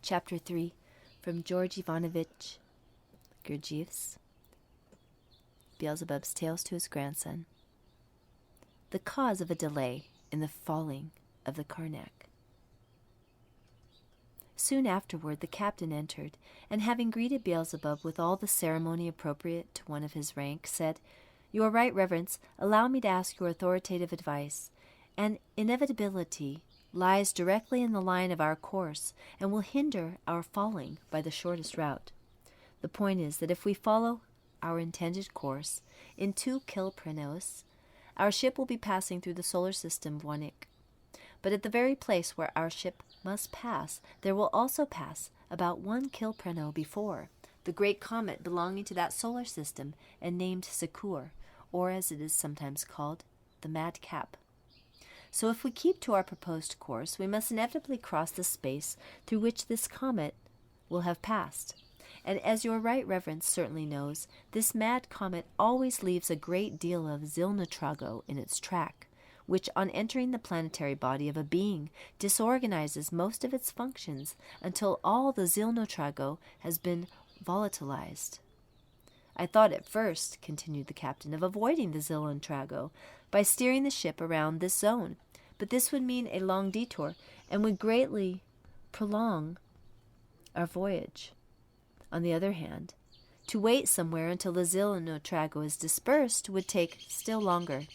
Chapter 3, from George Ivanovich Gurdjieff's Beelzebub's Tales to his Grandson. The cause of a delay in the falling of the Karnak. Soon afterward the captain entered, and having greeted Beelzebub with all the ceremony appropriate to one of his rank, said, "Your right reverence, allow me to ask your authoritative advice. An inevitability lies directly in the line of our course, and will hinder our falling by the shortest route. The point is that if we follow our intended course in 2 kilprenos, our ship will be passing through the solar system Voynich. But at the very place where our ship must pass, there will also pass, about 1 kilpreno before, the great comet belonging to that solar system and named Secour, or as it is sometimes called, the Madcap. So if we keep to our proposed course, we must inevitably cross the space through which this comet will have passed. And as your right reverence certainly knows, this mad comet always leaves a great deal of zilnotrago in its track, which on entering the planetary body of a being disorganizes most of its functions until all the zilnotrago has been volatilized. I thought at first," continued the captain, "of avoiding the zilnotrago by steering the ship around this zone, but this would mean a long detour and would greatly prolong our voyage. On the other hand, to wait somewhere until the zilnotrago is dispersed would take still longer.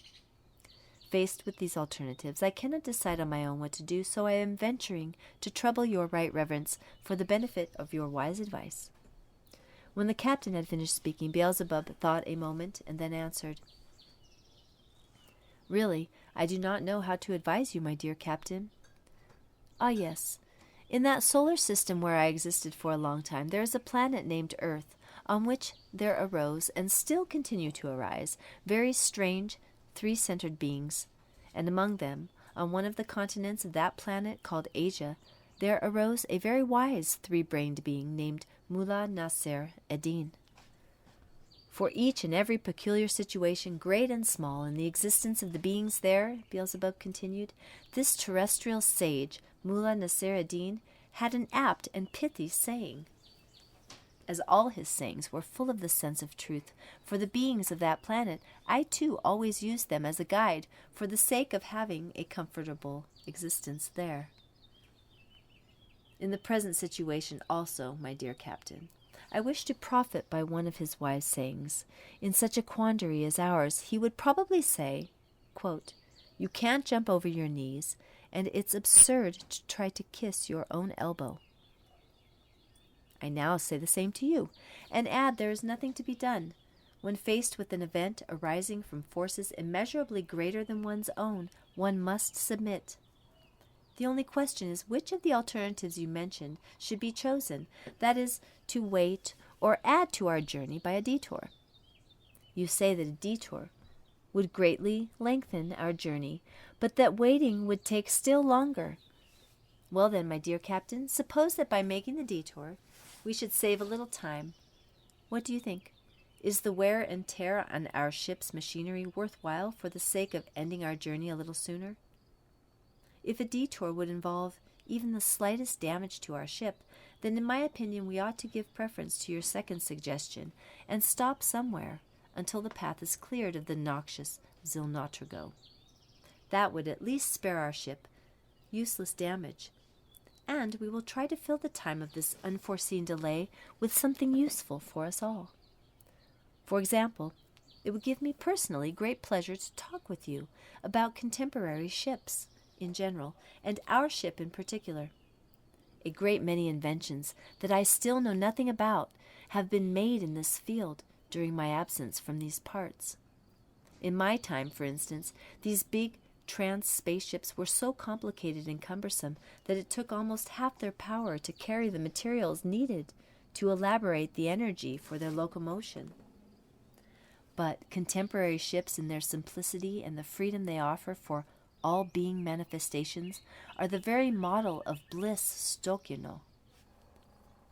Faced with these alternatives, I cannot decide on my own what to do, so I am venturing to trouble your right reverence for the benefit of your wise advice." When the captain had finished speaking, Beelzebub thought a moment and then answered, "Really, I do not know how to advise you, my dear captain." "Ah, yes. In that solar system where I existed for a long time, there is a planet named Earth, on which there arose, and still continue to arise, very strange 3-centered beings, and among them, on one of the continents of that planet called Asia, there arose a very wise 3-brained being named Mullah Nasser Eddin. For each and every peculiar situation, great and small, in the existence of the beings there," Beelzebub continued, "this terrestrial sage, Mullah Nasser Eddin, had an apt and pithy saying. As all his sayings were full of the sense of truth for the beings of that planet, I too always used them as a guide for the sake of having a comfortable existence there. In the present situation also, my dear captain, I wish to profit by one of his wise sayings. In such a quandary as ours, he would probably say, quote, 'You can't jump over your knees, and it's absurd to try to kiss your own elbow.' I now say the same to you, and add there is nothing to be done. When faced with an event arising from forces immeasurably greater than one's own, one must submit. The only question is which of the alternatives you mentioned should be chosen, that is, to wait or add to our journey by a detour. You say that a detour would greatly lengthen our journey, but that waiting would take still longer. Well then, my dear captain, suppose that by making the detour we should save a little time. What do you think? Is the wear and tear on our ship's machinery worthwhile for the sake of ending our journey a little sooner? If a detour would involve even the slightest damage to our ship, then in my opinion we ought to give preference to your second suggestion and stop somewhere until the path is cleared of the noxious zilnotrago. That would at least spare our ship useless damage, and we will try to fill the time of this unforeseen delay with something useful for us all. For example, it would give me personally great pleasure to talk with you about contemporary ships in general, and our ship in particular. A great many inventions that I still know nothing about have been made in this field during my absence from these parts. In my time, for instance, these big spaceships were so complicated and cumbersome that it took almost half their power to carry the materials needed to elaborate the energy for their locomotion. But contemporary ships, in their simplicity and the freedom they offer for all being manifestations, are the very model of bliss stokino.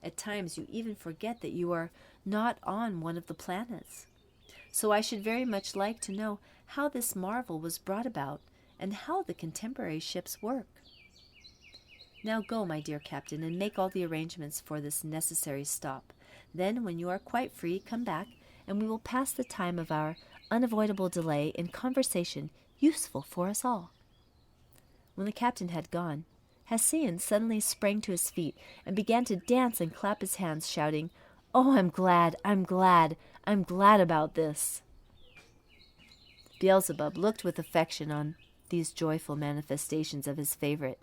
At times you even forget that you are not on one of the planets. So I should very much like to know how this marvel was brought about and how the contemporary ships work. Now go, my dear captain, and make all the arrangements for this necessary stop. Then, when you are quite free, come back, and we will pass the time of our unavoidable delay in conversation useful for us all." When the captain had gone, Hassein suddenly sprang to his feet and began to dance and clap his hands, shouting, "Oh, I'm glad, I'm glad, I'm glad about this." Beelzebub looked with affection on these joyful manifestations of his favorite,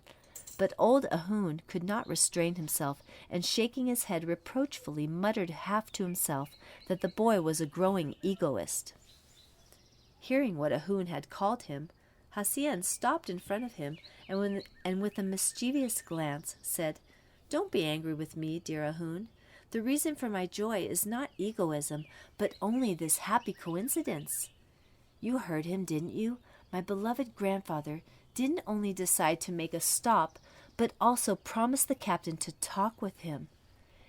but old Ahun could not restrain himself, and shaking his head reproachfully muttered half to himself that the boy was a growing egoist. Hearing what Ahun had called him, Hassein stopped in front of him and with a mischievous glance said, "Don't be angry with me, dear Ahun. The reason for my joy is not egoism, but only this happy coincidence. You heard him, didn't you? My beloved grandfather didn't only decide to make a stop, but also promised the captain to talk with him.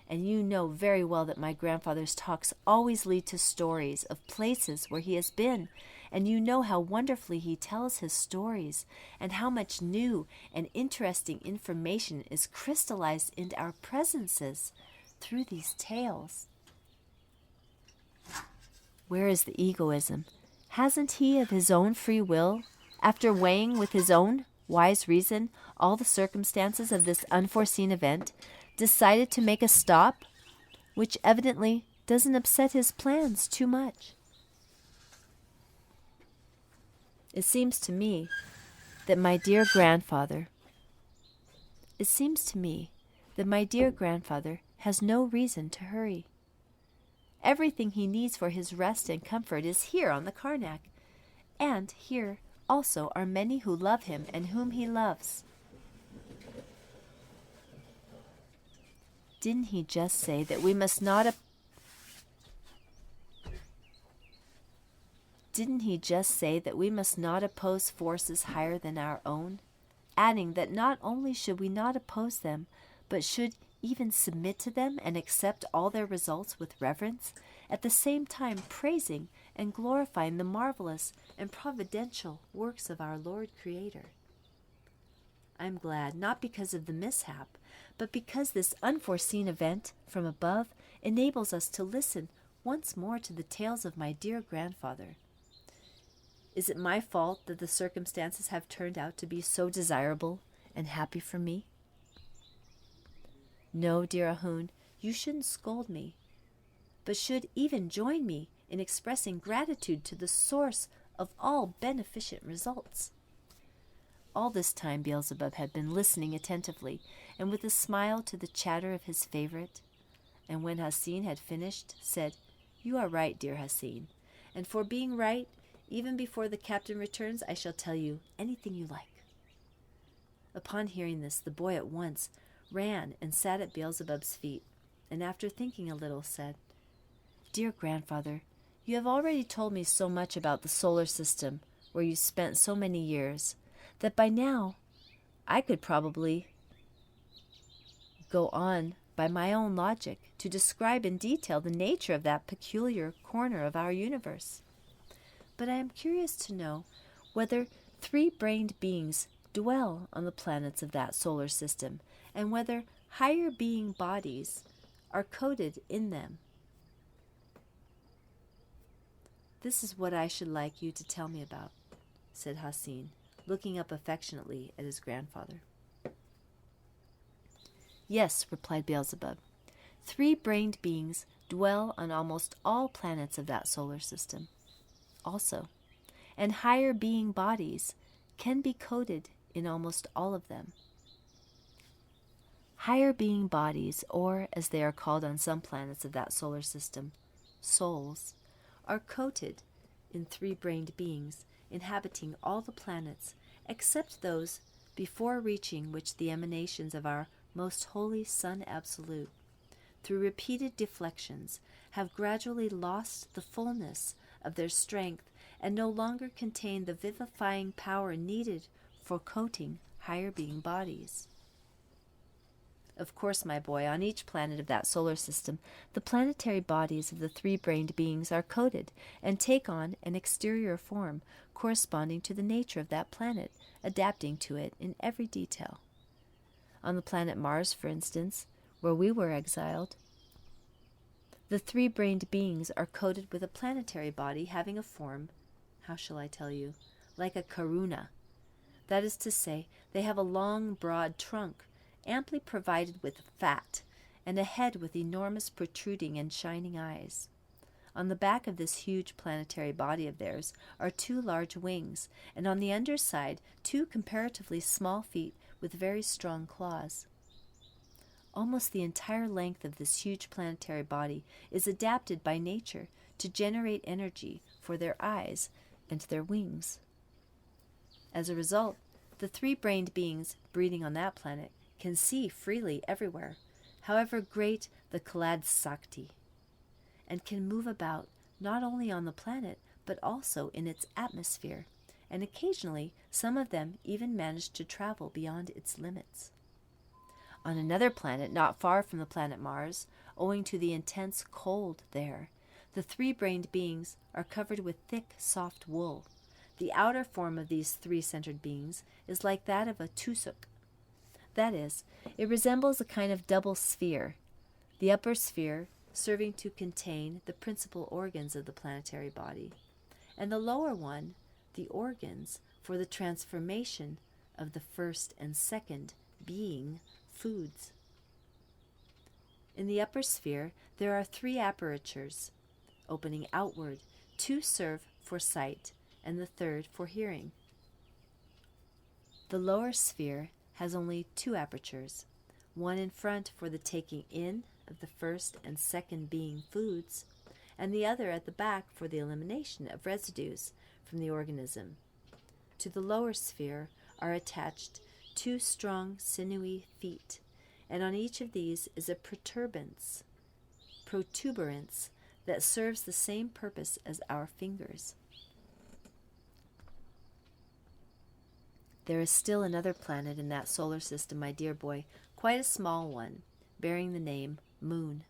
And you know very well that my grandfather's talks always lead to stories of places where he has been, and you know how wonderfully he tells his stories, and how much new and interesting information is crystallized into our presences through these tales. Where is the egoism? Hasn't he, of his own free will, after weighing with his own wise reason all the circumstances of this unforeseen event, decided to make a stop, which evidently doesn't upset his plans too much? It seems to me that my dear grandfather has no reason to hurry. Everything he needs for his rest and comfort is here on the Karnak, and here also are many who love him and whom he loves. Didn't he just say that we must not oppose forces higher than our own, adding that not only should we not oppose them, but should even submit to them and accept all their results with reverence, at the same time praising and glorifying the marvelous and providential works of our Lord Creator? I'm glad, not because of the mishap, but because this unforeseen event from above enables us to listen once more to the tales of my dear grandfather. Is it my fault that the circumstances have turned out to be so desirable and happy for me? No, dear Ahun, you shouldn't scold me, but should even join me in expressing gratitude to the source of all beneficent results." All this time Beelzebub had been listening attentively, and with a smile to the chatter of his favorite, and when Hassein had finished, said, "You are right, dear Hassein, and for being right, even before the captain returns, I shall tell you anything you like." Upon hearing this, the boy at once ran and sat at Beelzebub's feet, and after thinking a little, said, "Dear grandfather, you have already told me so much about the solar system, where you spent so many years, that by now I could probably go on by my own logic to describe in detail the nature of that peculiar corner of our universe. But I am curious to know whether three-brained beings dwell on the planets of that solar system, and whether higher being bodies are coded in them. This is what I should like you to tell me about," said Hassein, looking up affectionately at his grandfather. "Yes," replied Beelzebub, "three-brained beings dwell on almost all planets of that solar system also, and higher being bodies can be coded in almost all of them. Higher being bodies, or as they are called on some planets of that solar system, souls, are coated in three-brained beings inhabiting all the planets except those before reaching which the emanations of our most holy Sun Absolute, through repeated deflections, have gradually lost the fullness of their strength and no longer contain the vivifying power needed for coating higher being bodies. Of course, my boy, on each planet of that solar system, the planetary bodies of the three-brained beings are coated and take on an exterior form corresponding to the nature of that planet, adapting to it in every detail. On the planet Mars, for instance, where we were exiled, the three-brained beings are coated with a planetary body having a form, how shall I tell you, like a karuna. That is to say, they have a long, broad trunk, amply provided with fat, and a head with enormous protruding and shining eyes. On the back of this huge planetary body of theirs are two large wings, and on the underside two comparatively small feet with very strong claws. Almost the entire length of this huge planetary body is adapted by nature to generate energy for their eyes and their wings. As a result, the three-brained beings breeding on that planet can see freely everywhere, however great the Kalad Sakti, and can move about not only on the planet but also in its atmosphere, and occasionally some of them even manage to travel beyond its limits. On another planet not far from the planet Mars, owing to the intense cold there, the three-brained beings are covered with thick, soft wool. The outer form of these three-centered beings is like that of a tusuk. That is, it resembles a kind of double sphere, the upper sphere serving to contain the principal organs of the planetary body, and the lower one, the organs for the transformation of the first and second being foods. In the upper sphere, there are three apertures opening outward. Two serve for sight, and the third for hearing. The lower sphere has only two apertures, one in front for the taking in of the first and second being foods, and the other at the back for the elimination of residues from the organism. To the lower sphere are attached two strong, sinewy feet, and on each of these is a protuberance that serves the same purpose as our fingers. There is still another planet in that solar system, my dear boy, quite a small one, bearing the name Moon.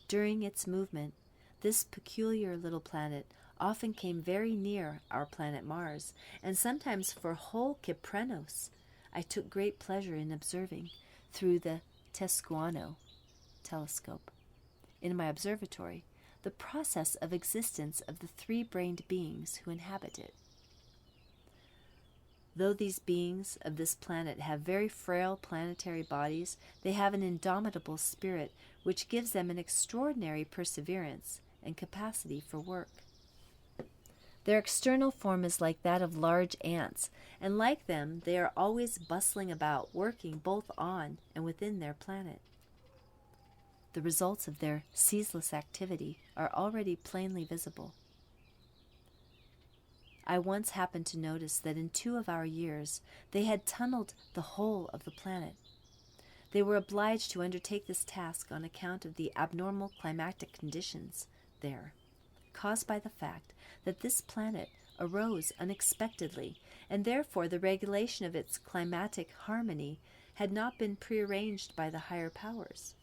During its movement, this peculiar little planet often came very near our planet Mars, and sometimes for whole Kyprenos I took great pleasure in observing through the Tescuano telescope in my observatory the process of existence of the three-brained beings who inhabit it. Though these beings of this planet have very frail planetary bodies, they have an indomitable spirit which gives them an extraordinary perseverance and capacity for work. Their external form is like that of large ants, and like them they are always bustling about, working both on and within their planet. The results of their ceaseless activity are already plainly visible. I once happened to notice that in 2 of our years they had tunneled the whole of the planet. They were obliged to undertake this task on account of the abnormal climatic conditions there, caused by the fact that this planet arose unexpectedly, and therefore the regulation of its climatic harmony had not been prearranged by the higher powers.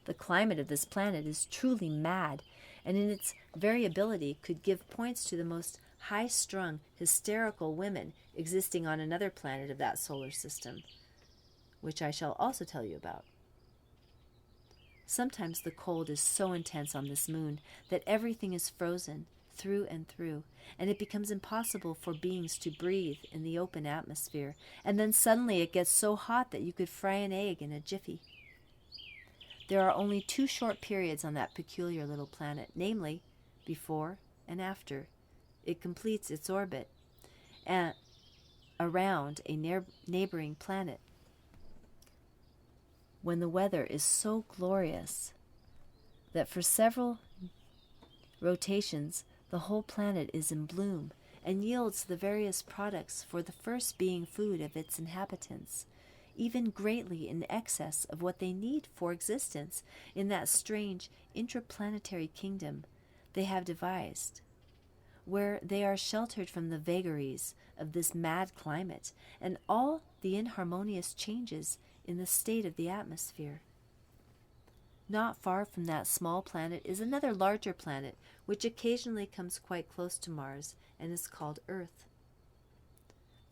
The climate of this planet is truly mad, and in its variability could give points to the most high-strung, hysterical women existing on another planet of that solar system, which I shall also tell you about. Sometimes the cold is so intense on this moon that everything is frozen through and through, and it becomes impossible for beings to breathe in the open atmosphere, and then suddenly it gets so hot that you could fry an egg in a jiffy. There are only 2 short periods on that peculiar little planet, namely, before and after it completes its orbit and around a neighboring planet, when the weather is so glorious that for several rotations the whole planet is in bloom and yields the various products for the first being food of its inhabitants, even greatly in excess of what they need for existence in that strange intraplanetary kingdom they have devised, where they are sheltered from the vagaries of this mad climate and all the inharmonious changes in the state of the atmosphere. Not far from that small planet is another larger planet, which occasionally comes quite close to Mars and is called Earth.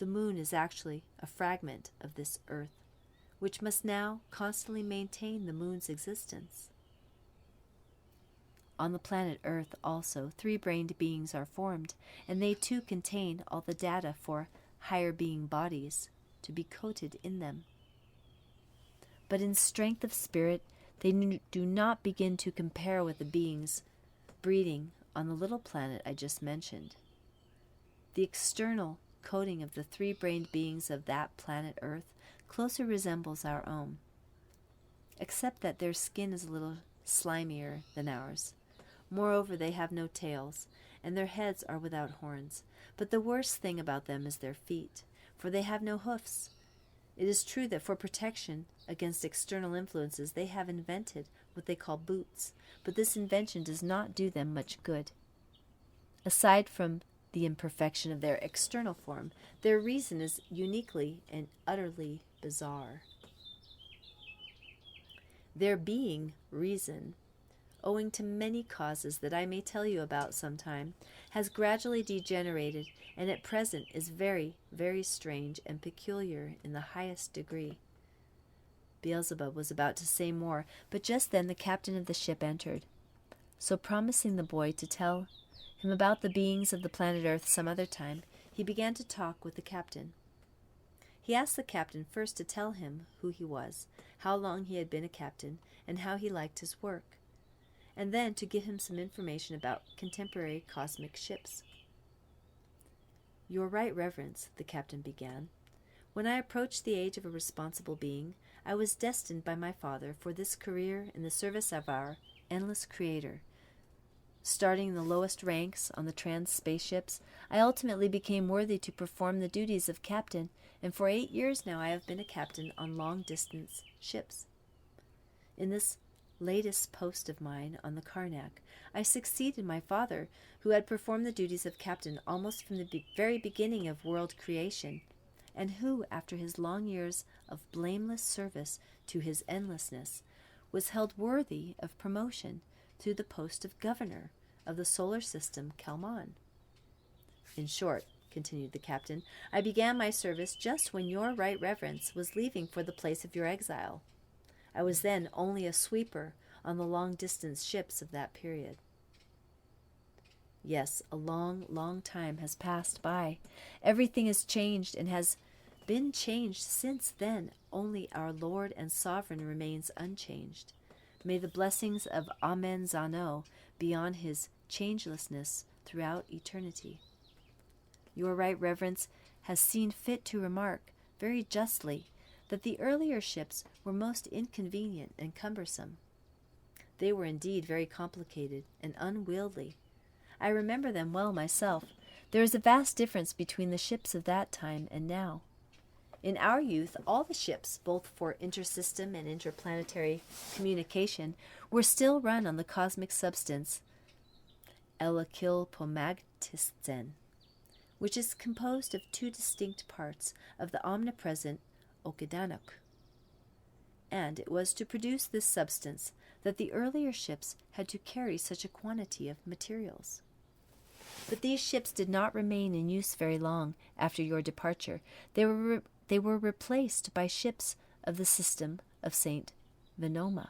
The moon is actually a fragment of this Earth, which must now constantly maintain the moon's existence. On the planet Earth also, three-brained beings are formed, and they too contain all the data for higher being bodies to be coded in them. But in strength of spirit, they do not begin to compare with the beings breeding on the little planet I just mentioned. The external coding of the three-brained beings of that planet Earth closer resembles our own, except that their skin is a little slimier than ours. Moreover, they have no tails, and their heads are without horns. But the worst thing about them is their feet, for they have no hoofs. It is true that for protection against external influences they have invented what they call boots, but this invention does not do them much good. Aside from the imperfection of their external form, their reason is uniquely and utterly bizarre. Their being reason, owing to many causes that I may tell you about sometime, has gradually degenerated and at present is very, very strange and peculiar in the highest degree. Beelzebub was about to say more, but just then the captain of the ship entered. So promising the boy to tell him about the beings of the planet Earth some other time, he began to talk with the captain. He asked the captain first to tell him who he was, how long he had been a captain, and how he liked his work, and then to give him some information about contemporary cosmic ships. "Your Right Reverence," the captain began, "when I approached the age of a responsible being, I was destined by my father for this career in the service of our endless Creator. Starting in the lowest ranks on the trans-spaceships, I ultimately became worthy to perform the duties of captain, and for 8 years now I have been a captain on long-distance ships. In this latest post of mine on the Karnak, I succeeded my father, who had performed the duties of captain almost from the very beginning of world creation, and who, after his long years of blameless service to his endlessness, was held worthy of promotion to the post of governor of the solar system Kalman. In short," continued the captain, "I began my service just when your Right Reverence was leaving for the place of your exile. I was then only a sweeper on the long-distance ships of that period." Yes, a long, long time has passed by. Everything has changed and has been changed since then. Only our Lord and Sovereign remains unchanged. May the blessings of Amen Zano be on his changelessness throughout eternity. Your Right Reverence has seen fit to remark, very justly, that the earlier ships were most inconvenient and cumbersome. They were indeed very complicated and unwieldy. I remember them well myself. There is a vast difference between the ships of that time and now. In our youth, all the ships, both for intersystem and interplanetary communication, were still run on the cosmic substance Elekilpomagtisten, which is composed of 2 distinct parts of the omnipresent Okedanok. And it was to produce this substance that the earlier ships had to carry such a quantity of materials. But these ships did not remain in use very long after your departure. They were replaced by ships of the system of Saint Venoma.